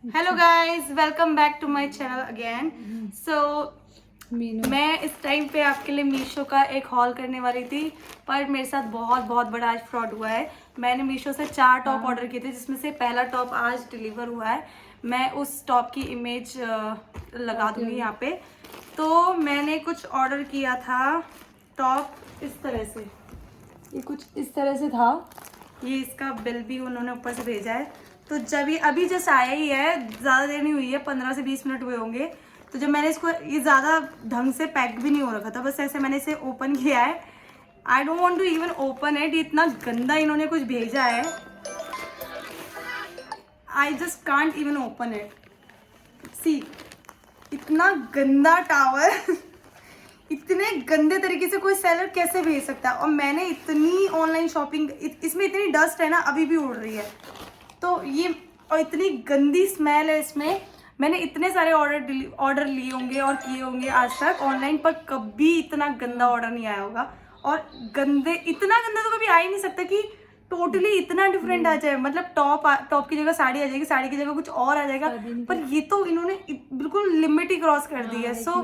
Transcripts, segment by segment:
Hello guys, welcome back to my channel again. मैं इस time पे आपके लिए मीशो का एक हॉल करने वाली थी, पर मेरे साथ बहुत बड़ा आज फ्रॉड हुआ है। मैंने मीशो से 4 टॉप ऑर्डर किए थे, जिसमें से पहला टॉप आज डिलीवर हुआ है। मैं उस टॉप की इमेज लगा दूंगी यहाँ पे। तो मैंने कुछ ऑर्डर किया था टॉप इस तरह से, ये कुछ इस तरह से था। ये इसका बिल भी उन्होंने ऊपर से भेजा है। तो जब ये अभी जस्ट आया ही है, ज़्यादा देर नहीं हुई है, 15 से 20 मिनट हुए होंगे। तो जब मैंने इसको, ये ज़्यादा ढंग से पैक भी नहीं हो रखा था, बस ऐसे मैंने इसे ओपन किया है। I don't want to even open it, इतना गंदा इन्होंने कुछ भेजा है। I just can't even open it. See, इतना गंदा टावल इतने गंदे तरीके से कोई सेलर कैसे भेज सकता है। और मैंने इतनी ऑनलाइन शॉपिंग, इसमें इतनी डस्ट है ना, अभी भी उड़ रही है। तो ये, और इतनी गंदी स्मेल है इसमें। मैंने इतने सारे ऑर्डर लिए होंगे और किए होंगे आज तक ऑनलाइन, पर कभी इतना गंदा ऑर्डर नहीं आया होगा। और इतना गंदा तो कभी आ ही नहीं सकता कि टोटली इतना डिफरेंट आ जाए। मतलब टॉप की जगह साड़ी आ जाएगी, साड़ी की जगह कुछ और आ जाएगा। पर ये तो इन्होंने बिल्कुल लिमिट ही क्रॉस कर दी है। सो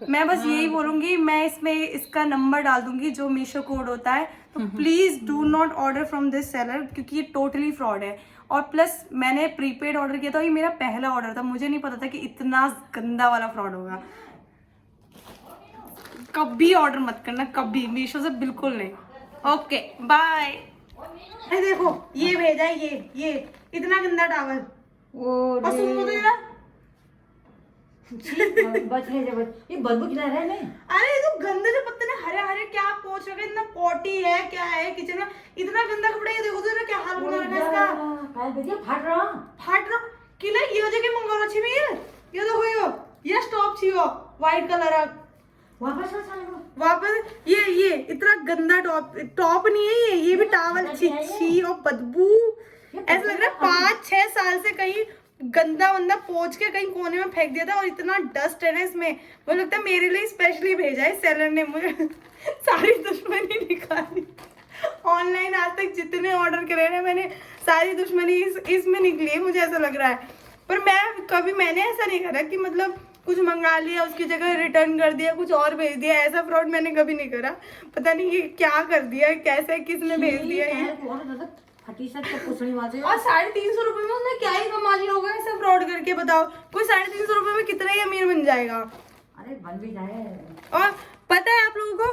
मैं बस यही बोलूंगी, मैं इसमें इसका नंबर डाल दूंगी जो मीशो कोड होता है। तो please do not order from this seller, क्योंकि ये टोटली फ्रॉड है। और प्लस मैंने प्रीपेड ऑर्डर किया था, ये मेरा पहला ऑर्डर था, मुझे नहीं पता था कि इतना गंदा वाला फ्रॉड होगा। कभी ऑर्डर मत करना, कभी मीशो से बिल्कुल नहीं। Okay bye. अरे देखो ये भेजा है, ये इतना गंदा टावल। और सुन तो जरा ये बदबू खिला रहा है मैं। अरे ये तो गंदे से पत्ते ने हरे हरे क्या पोंछ रखे, इतना पॉटी है क्या है किचन में, इतना गंदा कपड़ा। ये देखो तो क्या हाल बना रखा है इसका। फाट रहा किला ये हो जाके मंगा रहा छी ये देखो ये स्टॉप छी वो व्हाइट कलर वापस ये इतना गंदा टॉप नहीं है, ये भी टावल छी और बदबू। ऐसा लग रहा है 5-6 साल से कहीं गंदा पोंछ के कहीं कोने में फेंक दिया था। और इतना डस्ट है ना इसमें, मुझे लगता है मेरे लिए स्पेशली भेजा है सेलर ने। मुझे सारी दुश्मनी निकाली ऑनलाइन। आज तक जितने ऑर्डर करे ना मैंने, सारी दुश्मनी इसमें निकली है, मुझे ऐसा लग रहा है। पर मैंने ऐसा नहीं करा कि मतलब कुछ मंगा लिया उसकी जगह रिटर्न कर दिया, कुछ और भेज दिया। ऐसा फ्रॉड मैंने कभी नहीं करा। पता नहीं ये क्या कर दिया, कैसे किसने भेज दिया ये। और 350 रुपए में उसने क्या ही कमा लिया होगा ऐसा फ्रॉड करके, बताओ। कोई 350 रुपए में कितना ही अमीर बन जाएगा। अरे बन भी जाए। और पता है आप लोगों को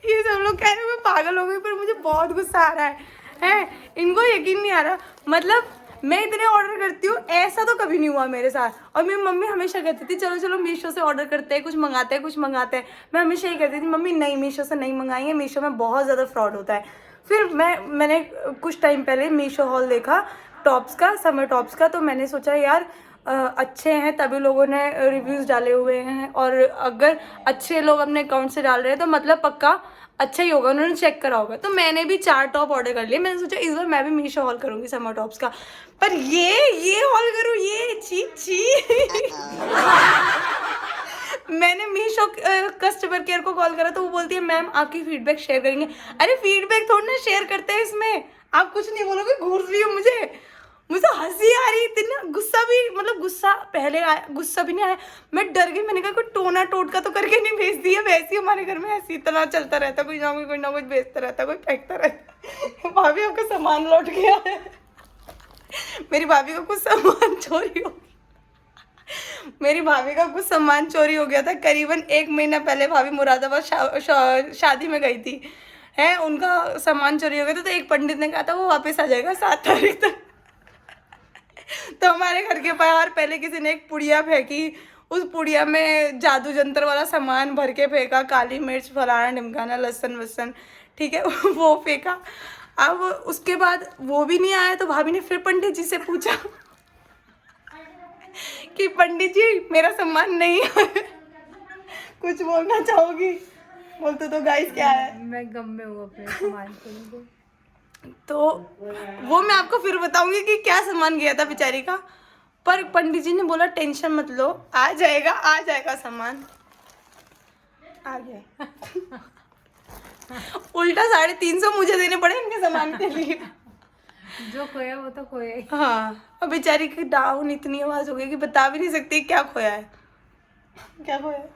ये सब लोग कह रहे हैं मैं पागल हो गई, पर मुझे बहुत गुस्सा आ रहा है। इनको यकीन नहीं आ रहा। मतलब मैं इतने ऑर्डर करती हूँ, ऐसा तो कभी नहीं हुआ मेरे साथ। और मेरी मम्मी हमेशा कहती थी चलो मीशो से ऑर्डर करते हैं, कुछ मंगाते हैं। मैं हमेशा यही कहती थी मम्मी नहीं, मीशो से नहीं मंगाएंगे, मीशो में बहुत ज़्यादा फ्रॉड होता है। फिर मैंने कुछ टाइम पहले मीशो हॉल देखा टॉप्स का, समर टॉप्स का। तो मैंने सोचा यार अच्छे हैं, तभी लोगों ने रिव्यूज़ डाले हुए हैं। और अगर अच्छे लोग अपने अकाउंट से डाल रहे हैं तो मतलब पक्का अच्छा ही होगा, उन्होंने चेक करा होगा। तो मैंने भी 4 टॉप ऑर्डर कर लिए। मैंने सोचा इस बार मैं भी मीशो हॉल करूँगी समर टॉप्स का। पर ये हॉल करूँ, ये छी मैंने मीशो कस्टमर केयर को कॉल करा तो वो बोलती है मैम आपकी फीडबैक शेयर करेंगे। अरे फीडबैक थोड़ी ना शेयर करते हैं इसमें, आप कुछ नहीं बोलोगे, घूर रही हो मुझे हंसी आ रही, इतना गुस्सा भी, मतलब गुस्सा पहले आया, गुस्सा भी नहीं आया। मैं डर गई, मैंने कहा कोई टोना टोटका तो करके नहीं भेज दिया। वैसे ही हमारे घर में ऐसे इतना चलता रहता, कोई ना कुछ भेजता रहता, कोई फेंकता रहता। भाभी आपका सामान लौट गया है। मेरी भाभी का कुछ सामान चोरी हो मेरी भाभी का कुछ सामान चोरी हो गया था। करीबन 1 महीना पहले भाभी मुरादाबाद शादी में गई थी, है उनका सामान चोरी हो गया था। तो एक पंडित ने कहा था वो वापस आ जाएगा 7 तारीख तक। तो हमारे घर के बाहर पहले किसी ने एक पुड़िया फेंकी, उस पुड़िया में जादू जंतर वाला सामान भर के फेंका, काली मिर्च, फलाना ढिमकाना, लहसुन वसन, ठीक है वो फेंका। अब उसके बाद वो भी नहीं आया, तो भाभी ने फिर पंडित जी से पूछा कि पंडित जी मेरा सामान नहीं है, कुछ बोलना चाहोगी? बोलते तो गाइस क्या है, मैं गम में हूँ अपने सामान को। तो वो मैं आपको फिर बताऊंगी कि क्या सामान गया था बेचारी का। पर पंडित जी ने बोला टेंशन मत लो, आ जाएगा सामान। आ गया। उल्टा 350 मुझे देने पड़े इनके सामान के लिए। जो खोया वो तो खोया ही। हाँ, और बेचारी की डाउन इतनी आवाज हो गई कि बता भी नहीं सकती क्या खोया है। क्या खोया है?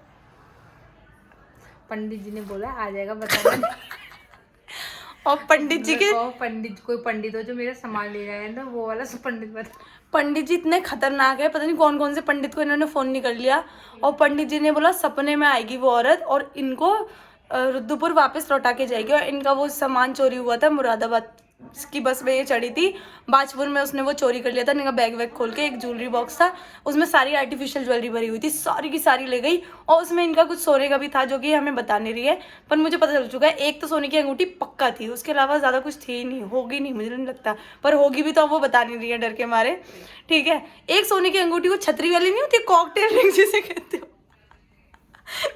पंडित जी ने बोला आ जाएगा, बताना नहीं। और पंडित जी मैं के कहो पंडित, कोई पंडित हो जो मेरा सामान ले जाए ना, वो वाला पंडित बता। पंडित जी इतने खतरनाक है, पता नहीं कौन कौन से पंडित को इन्होंने फोन नहीं कर लिया। और पंडित जी ने बोला सपने में आएगी वो औरत और इनको रुद्रपुर वापस लौटा के जाएगी। और इनका वो सामान चोरी हुआ था, मुरादाबाद की बस में ये चढ़ी थी, बाजपुर में उसने वो चोरी कर लिया था। इनका बैग वैग खोल के एक ज्वेलरी बॉक्स था, उसमें सारी आर्टिफिशियल ज्वेलरी भरी हुई थी, सारी की सारी ले गई। और उसमें इनका कुछ सोने का भी था जो कि हमें बता नहीं रही है, पर मुझे पता चल चुका है एक तो सोने की अंगूठी पक्का थी, उसके अलावा ज़्यादा कुछ थी ही नहीं, होगी नहीं मुझे नहीं लगता, पर होगी भी तो वो बता नहीं रही है डर के मारे। ठीक है, एक सोने की अंगूठी, वो छतरी वाली नहीं होती, कॉकटेल रिंग जिसे कहते हो।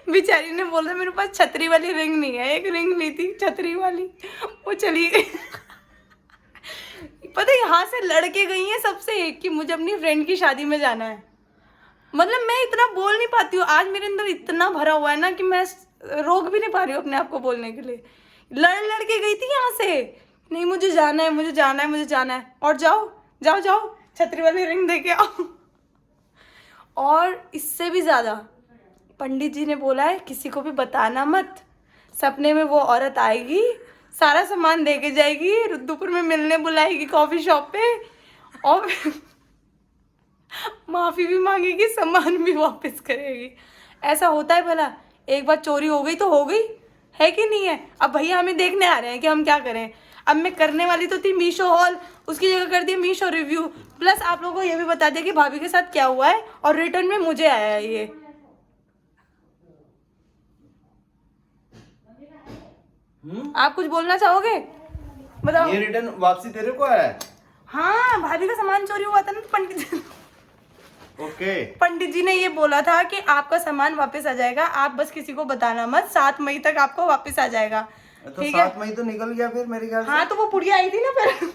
बेचारी ने बोला मेरे पास छतरी वाली रिंग नहीं है, एक रिंग ली थी छतरी वाली, वो चली गई। पता है यहाँ से लड़के गई हैं सबसे कि मुझे अपनी फ्रेंड की शादी में जाना है। मतलब मैं इतना बोल नहीं पाती हूँ, आज मेरे अंदर इतना भरा हुआ है ना कि मैं रोक भी नहीं पा रही हूँ अपने आप को बोलने के लिए। लड़ लड़ के गई थी यहाँ से, नहीं मुझे जाना है, मुझे जाना है, मुझे जाना है। और जाओ जाओ जाओ, छतरी वाली रिंग दे के आओ। और इससे भी ज़्यादा पंडित जी ने बोला है किसी को भी बताना मत, सपने में वो औरत आएगी, सारा सामान दे के जाएगी, रुद्रपुर में मिलने बुलाएगी कॉफी शॉप पे, और माफी भी मांगेगी, सामान भी वापस करेगी। ऐसा होता है भला? एक बार चोरी हो गई तो हो गई, है कि नहीं है? अब भैया हमें देखने आ रहे हैं कि हम क्या करें। अब मैं करने वाली तो थी मीशो हॉल, उसकी जगह कर दिया मीशो रिव्यू, प्लस आप लोगों को ये भी बता दिया कि भाभी के साथ क्या हुआ है, और रिटर्न में मुझे आया है ये। आप कुछ बोलना चाहोगे? बताओ। ये रिटर्न वापसी तेरे को आया है? हाँ, भाभी का सामान चोरी हुआ था ना, तो ओके। पंडित जी ने ये बोला था कि आपका सामान वापस आ जाएगा, आप बस किसी को बताना मत, 7 मई तक आपको वापस आ जाएगा। तो ठीक है? 7 मई तो निकल गया फिर मेरे ख्याल से। हाँ, तो वो पुड़िया आई थी ना फिर।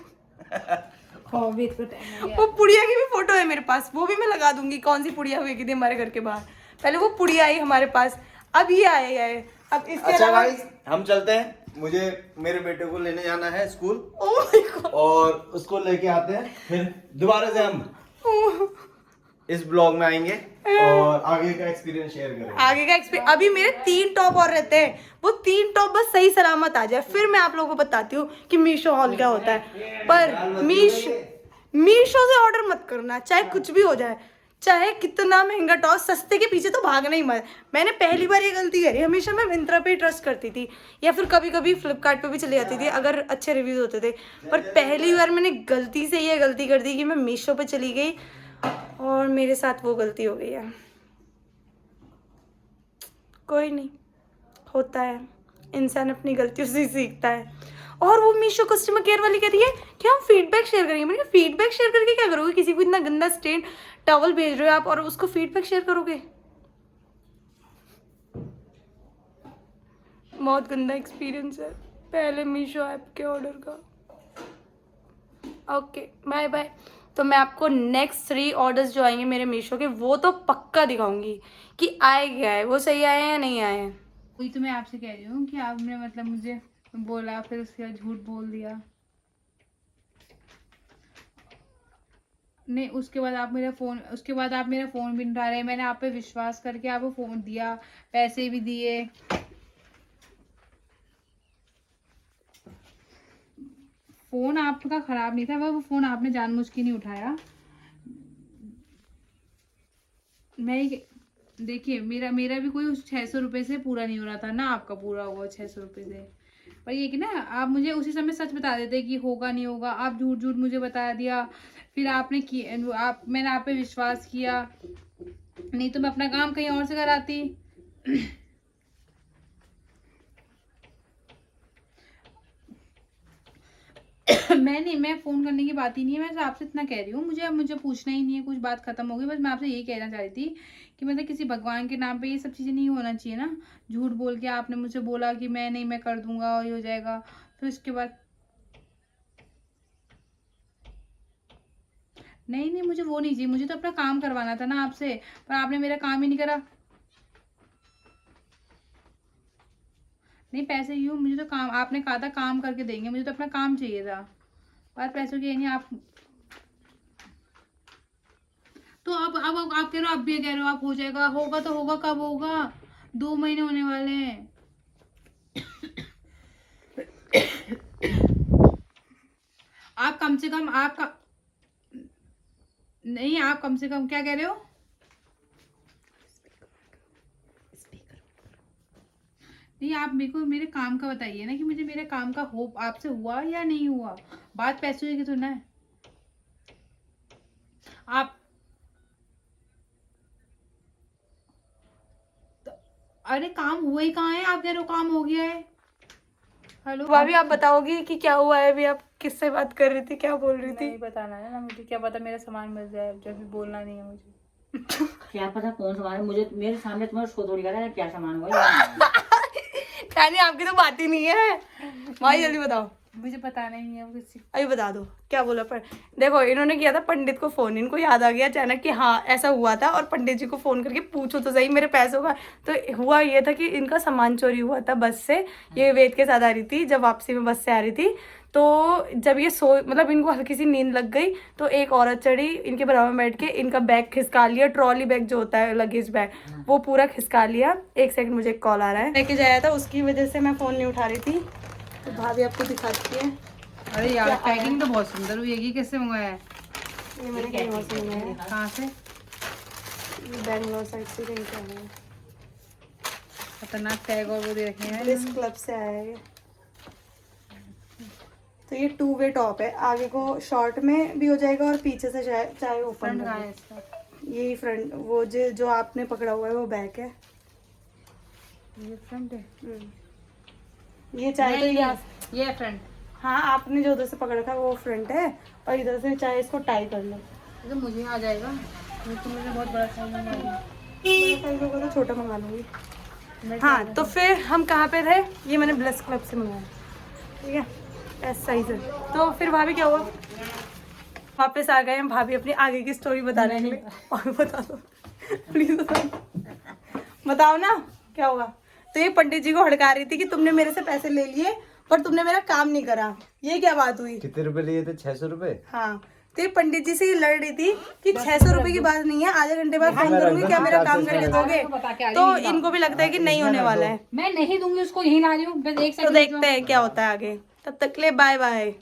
अभी इसको टाइम हो गया। वो पुड़िया की भी फोटो है मेरे पास, वो भी मैं लगा दूंगी, कौन सी पुड़िया हुई थी हमारे घर के बाहर। पहले वो पुड़िया आई हमारे पास, अब ये आए है। अब इसके अच्छा अलावा गाइस, हम चलते हैं, मुझे मेरे बेटे को लेने जाना है स्कूल, ओह माय गॉड, और उसको लेके आते हैं, फिर दोबारा से हम इस ब्लॉग में आएंगे और आगे का एक्सपीरियंस शेयर करेंगे। आगे का एक्सपीरियंस। अभी मेरे 3 टॉप और रहते हैं, वो 3 टॉप बस सही सलामत आ जाए, फिर मैं आप लोगों को बताती हूँ कि मीशो हॉल क्या होता है। पर मीशो से ऑर्डर मत करना, चाहे कुछ भी हो जाए, चाहे कितना महंगा टॉप, सस्ते के पीछे तो भागना ही मत। मैंने पहली बार ये गलती करी, हमेशा मैं मिंत्रा पे ही ट्रस्ट करती थी, या फिर कभी कभी फ्लिपकार्ट पे भी चली जाती थी अगर अच्छे रिव्यूज होते थे। पर पहली बार मैंने गलती से ये गलती कर दी कि मैं मीशो पे चली गई, और मेरे साथ वो गलती हो गई है। कोई नहीं, होता है, इंसान अपनी गलतियों से सीखता है। और वो मीशो कस्टमर केयर वाली कह रही है कि हम फीडबैक शेयर करेंगे। मैंने कहा फीडबैक शेयर करके क्या करोगे? किसी को इतना गंदा स्टेन टॉवल भेज रहे हो आप और उसको फीडबैक शेयर करोगे? बहुत गंदा एक्सपीरियंस है पहले मीशो ऐप के ऑर्डर का। Okay, bye bye. तो मैं आपको नेक्स्ट 3 ऑर्डर्स जो आएंगे मेरे मीशो के, वो तो पक्का दिखाऊंगी कि आए क्या है, वो सही आए हैं या नहीं आए हैं। वही तो मैं आपसे कह रही हूँ कि आपने मतलब मुझे बोला, फिर उसके बाद झूठ बोल दिया। नहीं, उसके बाद आप मेरा फ़ोन भी नहीं उठा रहे। मैंने आप पे विश्वास करके आपको फ़ोन दिया, पैसे भी दिए। फ़ोन आपका ख़राब नहीं था, वो फ़ोन आपने जानबूझ के नहीं उठाया। देखिए, मेरा भी कोई उस 600 रुपये से पूरा नहीं हो रहा था ना, आपका पूरा हुआ 600 रुपये से। पर ये कि ना, आप मुझे उसी समय सच बता देते कि होगा नहीं होगा, आप झूठ झूठ मुझे बता दिया। फिर मैंने आप पे विश्वास किया, नहीं तो मैं अपना काम कहीं और से कराती। मैं फ़ोन करने की बात ही नहीं है, मैं आपसे इतना कह रही हूँ, मुझे पूछना ही नहीं है, कुछ बात खत्म हो गई। बस मैं आपसे यही कहना चाह रही थी कि मतलब किसी भगवान के नाम पे ये सब चीज़ें नहीं होना चाहिए ना। झूठ बोल के आपने मुझे बोला कि मैं कर दूंगा और ये हो जाएगा, फिर उसके बाद नहीं, मुझे वो नहीं चाहिए, मुझे तो अपना काम करवाना था ना आपसे, पर आपने मेरा काम ही नहीं करा। नहीं, पैसे क्यों, मुझे तो काम, आपने कहा था काम करके देंगे, मुझे तो अपना काम चाहिए था, बात पैसों की है नहीं। आप तो अब आप कह रहे हो, आप भी कह रहे हो आप हो जाएगा, होगा तो होगा, कब होगा? 2 महीने होने वाले हैं। आप कम से कम आपका नहीं, आप कम से कम क्या कह रहे हो? नहीं, आप मेरे को मेरे काम का बताइए ना कि मुझे मेरे काम का होप आपसे हुआ या नहीं हुआ। बात पैसों की तो ना है। आप अरे काम हुआ ही कहाँ है? आप कह रहे हो काम हो गया है। हेलो भाभी आप बताओगी कि क्या हुआ है? अभी आप किससे बात कर रही थी, क्या बोल रही थी? नहीं बताना है ना मुझे, क्या पता मेरा सामान मिल जाए, जब भी बोलना नहीं है मुझे। क्या पता कौन सामान है, मुझे मेरे सामने तुम्हारा शो थोड़ी कर रहा है क्या सामान हुआ है। यानी आपकी तो बात ही नहीं है भाई, जल्दी बताओ। मुझे बताना ही नहीं है वो किसी। अभी बता दो क्या बोला। पर देखो इन्होंने किया था पंडित को फोन, इनको याद आ गया अचानक कि हाँ ऐसा हुआ था, और पंडित जी को फोन करके पूछो तो सही मेरे पैसों का। तो हुआ ये था कि इनका सामान चोरी हुआ था बस से। ये वेद के साथ आ रही थी, जब वापसी में बस से आ रही थी, तो जब ये मतलब इनको हल्की सी नींद लग गई, तो एक औरत चढ़ी इनके बराबर में बैठ के इनका बैग खिसका लिया, ट्रॉली बैग जो होता है लगेज बैग, वो पूरा खिसका लिया। एक सेकंड, मुझे कॉल आ रहा है। लेके जाया था, उसकी वजह से मैं फोन नहीं उठा रही थी। तो भाभी आपको दिखाती है। अरे यार पैकिंग तो बहुत सुंदर हुई है। ये कैसे मंगाया है? ये मैंने कहीं और से मंगाया है, कहाँ से? बैंगलोर साइड से कहीं से आया है। खतरनाक टैग और वो दे रखे हैं। ब्लिस क्लब से आया है ये। तो ये 2 वे टॉप है, आगे को शॉर्ट में भी हो जाएगा और पीछे से चाहे ओपन फ्रंट में कहाँ भी। है इसका? यही फ्रंट, वो जो आपने पकड़ा हुआ है वो बैक है। ये फ्रंट है। ये चाहे तो नहीं, ये ये फ्रंट। हाँ, आपने जो उधर से पकड़ा था वो फ्रंट है, और इधर से चाहे इसको टाई कर लो। ये तो मुझे आ जाएगा, तो मुझे बहुत बड़ा साइज मंगाया। बड़ा साइज होगा तो छोटा मंगा लूँगी। हाँ, तो फिर हम कहाँ पे थे? ये मैंने ब्लिस क्लब से मंगाया, ठीक है, ऐसा साइज है। तो फिर भाभी क्या हुआ? वापस आ गए हम भाभी अपनी आगे की स्टोरी बताने के लिए। और बता दो प्लीज, बताओ ना क्या हुआ। तो ये पंडित जी को हड़का रही थी कि तुमने मेरे से पैसे ले लिए पर तुमने मेरा काम नहीं करा। ये क्या बात हुई? कितने रुपए लिए थे? 600 रुपए। हाँ, तो ये पंडित जी से ये लड़ रही थी कि 600 रुपए की बात नहीं है, आधे घंटे बाद फोन करूंगी, क्या मेरा काम करके दोगे? तो इनको भी लगता है कि नहीं होने वाला है। मैं नहीं दूंगी उसको, यही ला रही हूँ बस। एक तो देखते हैं क्या होता है आगे। तब तक के लिए बाय बाय।